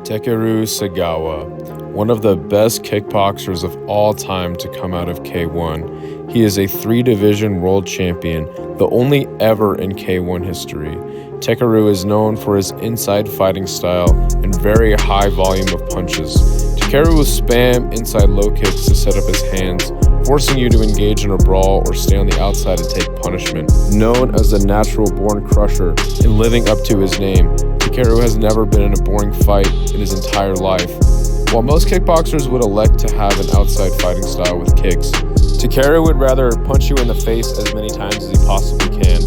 Takeru Segawa, one of the best kickboxers of all time to come out of K-1. He is a 3-division world champion, the only ever in K-1 history. Takeru is known for his inside fighting style and very high volume of punches. Takeru will spam inside low kicks to set up his hands, forcing you to engage in a brawl or stay on the outside and take punishment. Known as the natural-born crusher and living up to his name, Takeru has never been in a boring fight in his entire life. While most kickboxers would elect to have an outside fighting style with kicks, Takeru would rather punch you in the face as many times as he possibly can.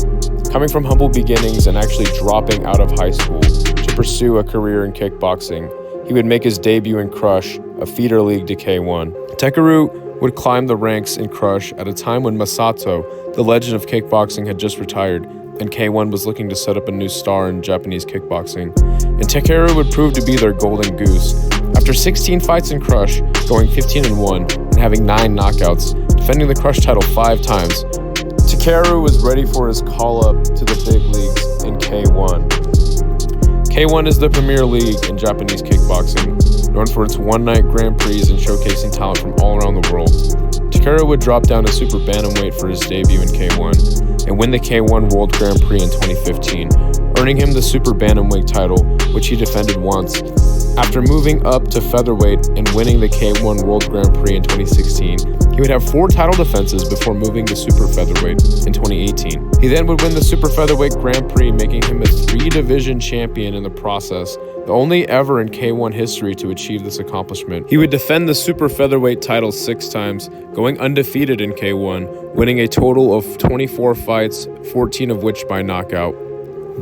Coming from humble beginnings and actually dropping out of high school to pursue a career in kickboxing, he would make his debut in Krush, a feeder league to K-1. Takeru would climb the ranks in Krush at a time when Masato, the legend of kickboxing, had just retired, and K-1 was looking to set up a new star in Japanese kickboxing. And Takeru would prove to be their golden goose. After 16 fights in Krush, going 15-1, and having 9 knockouts, defending the Krush title 5 times, Takeru was ready for his call-up to the big leagues in K-1. K-1 is the premier league in Japanese kickboxing, known for its one-night Grand Prix and showcasing talent from all around the world. Takeru would drop down to super bantamweight for his debut in K-1 and win the K-1 World Grand Prix in 2015, earning him the super bantamweight title, which he defended once. After moving up to featherweight and winning the K-1 World Grand Prix in 2016, he would have 4 title defenses before moving to super featherweight in 2018. He then would win the super featherweight Grand Prix, making him a 3-division champion in the process, the only ever in K-1 history to achieve this accomplishment. He would defend the super featherweight title 6 times, going undefeated in K-1, winning a total of 24 fights, 14 of which by knockout.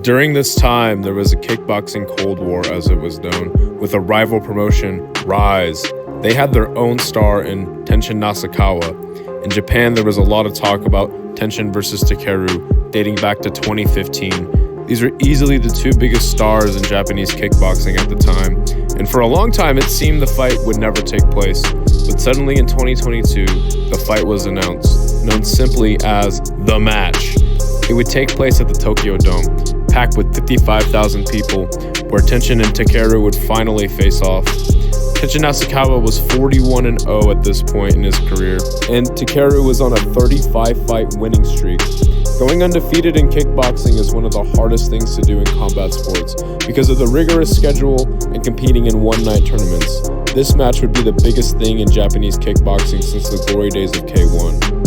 During this time, there was a kickboxing Cold War, as it was known, with a rival promotion, Rise. They had their own star in Tenshin Nasukawa. In Japan, there was a lot of talk about Tenshin versus Takeru, dating back to 2015. These were easily the 2 biggest stars in Japanese kickboxing at the time, and for a long time it seemed the fight would never take place. But suddenly in 2022, the fight was announced, known simply as The Match. It would take place at the Tokyo Dome, packed with 55,000 people, where Tenshin and Takeru would finally face off. Tenshin Nasukawa was 41-0 at this point in his career, and Takeru was on a 35-fight winning streak. Going undefeated in kickboxing is one of the hardest things to do in combat sports because of the rigorous schedule and competing in one-night tournaments. This match would be the biggest thing in Japanese kickboxing since the glory days of K-1.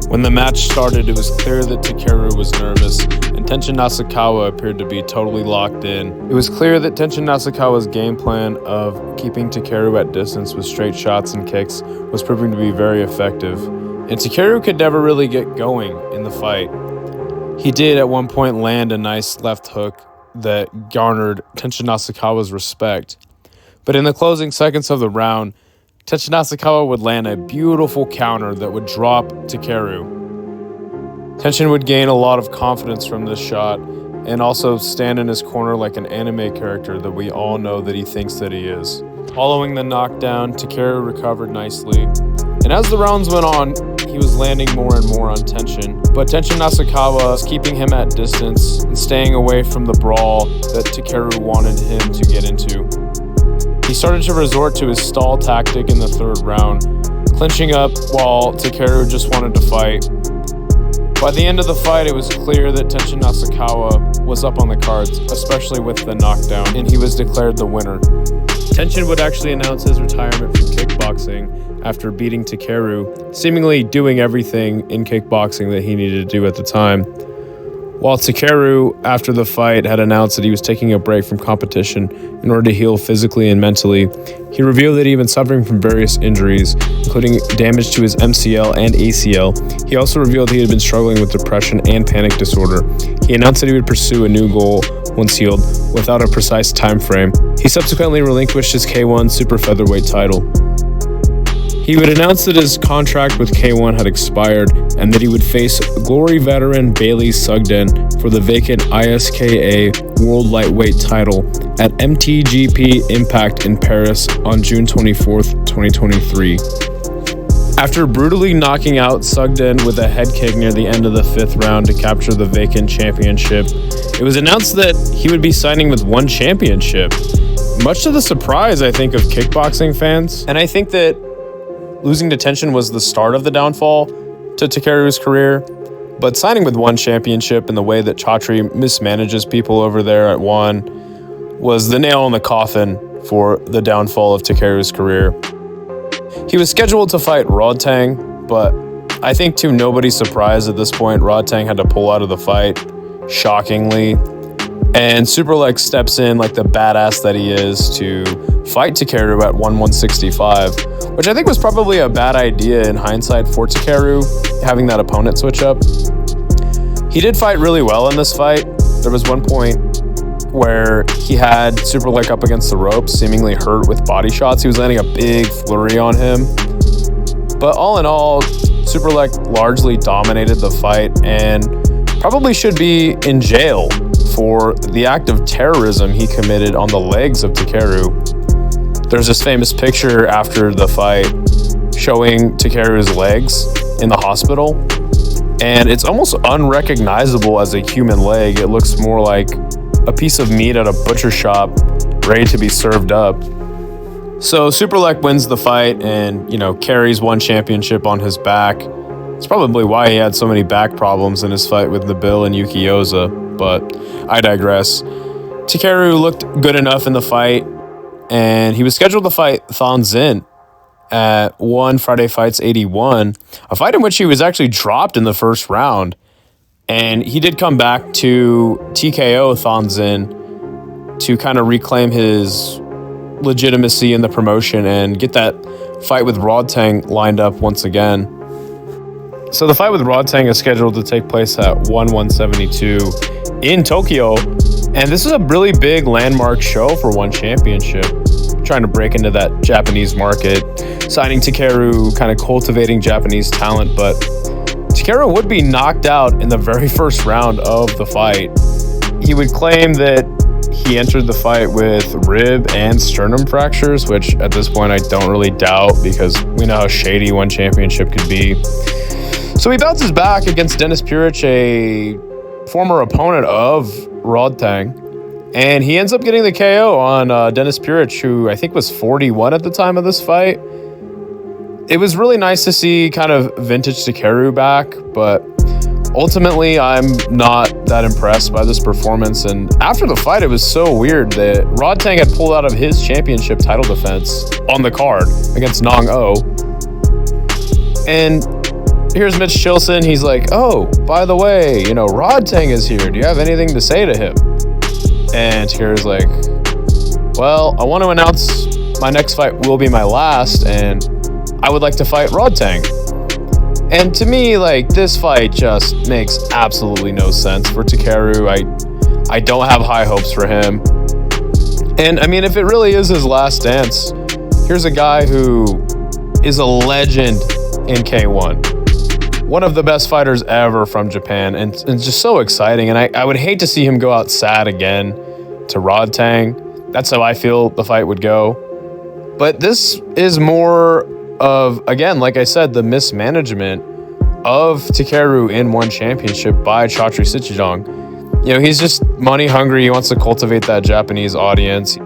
When the match started, it was clear that Takeru was nervous, and Tenshin Nasukawa appeared to be totally locked in. It was clear that Tenshin Nasukawa's game plan of keeping Takeru at distance with straight shots and kicks was proving to be very effective, and Takeru could never really get going in the fight. He did at one point land a nice left hook that garnered Tenshin Nasukawa's respect, but in the closing seconds of the round, Tenshin Nasukawa would land a beautiful counter that would drop Takeru. Tenshin would gain a lot of confidence from this shot and also stand in his corner like an anime character that we all know that he thinks that he is. Following the knockdown, Takeru recovered nicely, and as the rounds went on, he was landing more and more on Tenshin, but Tenshin Nasukawa was keeping him at distance and staying away from the brawl that Takeru wanted him to get into. He started to resort to his stall tactic in the 3rd round, clinching up while Takeru just wanted to fight. By the end of the fight, it was clear that Tenshin Nasukawa was up on the cards, especially with the knockdown, and he was declared the winner. Tenshin would actually announce his retirement from kickboxing after beating Takeru, seemingly doing everything in kickboxing that he needed to do at the time. While Takeru, after the fight, had announced that he was taking a break from competition in order to heal physically and mentally, he revealed that he had been suffering from various injuries, including damage to his MCL and ACL. He also revealed he had been struggling with depression and panic disorder. He announced that he would pursue a new goal once healed, without a precise time frame. He subsequently relinquished his K-1 super featherweight title. He would announce that his contract with K-1 had expired and that he would face Glory veteran Bailey Sugden for the vacant ISKA World Lightweight title at MTGP Impact in Paris on June 24th, 2023. After brutally knocking out Sugden with a head kick near the end of the 5th round to capture the vacant championship, it was announced that he would be signing with one championship. much to the surprise, I think, of kickboxing fans. And I think that losing to Tenshin was the start of the downfall to Takeru's career. But signing with One Championship and the way that Chatri mismanages people over there at One was the nail in the coffin for the downfall of Takeru's career. He was scheduled to fight Rodtang, but I think to nobody's surprise at this point, Rodtang had to pull out of the fight, shockingly. And Superlex steps in like the badass that he is to fight Takeru at 165, which I think was probably a bad idea in hindsight for Takeru, having that opponent switch up. He did fight really well in this fight. There was one point where he had Superlex up against the ropes, seemingly hurt with body shots. He was landing a big flurry on him. But all in all, Superlex largely dominated the fight and probably should be in jail for the act of terrorism he committed on the legs of Takeru. There's this famous picture after the fight showing Takeru's legs in the hospital, and it's almost unrecognizable as a human leg. It looks more like a piece of meat at a butcher shop ready to be served up. So Superlex wins the fight and, carries One Championship on his back. It's probably why he had so many back problems in his fight with Nabil and Yuki Oza, but I digress. Takeru looked good enough in the fight, and he was scheduled to fight Thon Zin at One Friday Fights 81, a fight in which he was actually dropped in the first round, and he did come back to TKO Thon Zin to kind of reclaim his legitimacy in the promotion and get that fight with Rodtang lined up once again. So the fight with Rodtang is scheduled to take place at 172 in Tokyo, and this is a really big landmark show for One Championship, trying to break into that Japanese market, signing Takeru, kind of cultivating Japanese talent, but Takeru would be knocked out in the very first round of the fight. He would claim that he entered the fight with rib and sternum fractures, which at this point I don't really doubt because we know how shady One Championship could be. So he bounces back against Denis Puric, a former opponent of Rodtang, and he ends up getting the KO on Denis Puric, who I think was 41 at the time of this fight. It was really nice to see kind of vintage Takeru back, but ultimately I'm not that impressed by this performance. And after the fight, it was so weird that Rodtang had pulled out of his championship title defense on the card against Nong O. And here's Mitch Chilson. He's like, oh, by the way, Rodtang is here. Do you have anything to say to him? And Takeru's like, well, I want to announce my next fight will be my last, and I would like to fight Rodtang. And to me, this fight just makes absolutely no sense for Takeru. I don't have high hopes for him. And I mean, if it really is his last dance, here's a guy who is a legend in K-1. One of the best fighters ever from Japan, and just so exciting. And I would hate to see him go out sad again to Rodtang. That's how I feel the fight would go. But this is more of, again, like I said, the mismanagement of Takeru in One Championship by Chatri Sichijong. He's just money hungry. He wants to cultivate that Japanese audience.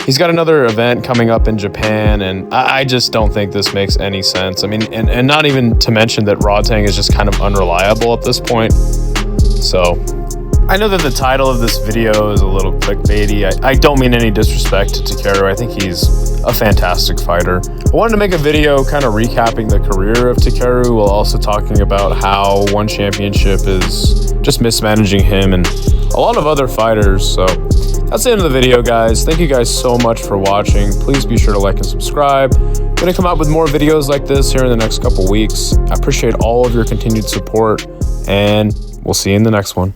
He's got another event coming up in Japan, and I just don't think this makes any sense. I mean, and not even to mention that Rodtang is just kind of unreliable at this point. So I know that the title of this video is a little clickbaity. I don't mean any disrespect to Takeru. I think he's a fantastic fighter. I wanted to make a video kind of recapping the career of Takeru while also talking about how One Championship is just mismanaging him and a lot of other fighters. So that's the end of the video, guys. Thank you guys so much for watching. Please be sure to like and subscribe. I'm going to come out with more videos like this here in the next couple weeks. I appreciate all of your continued support, and we'll see you in the next one.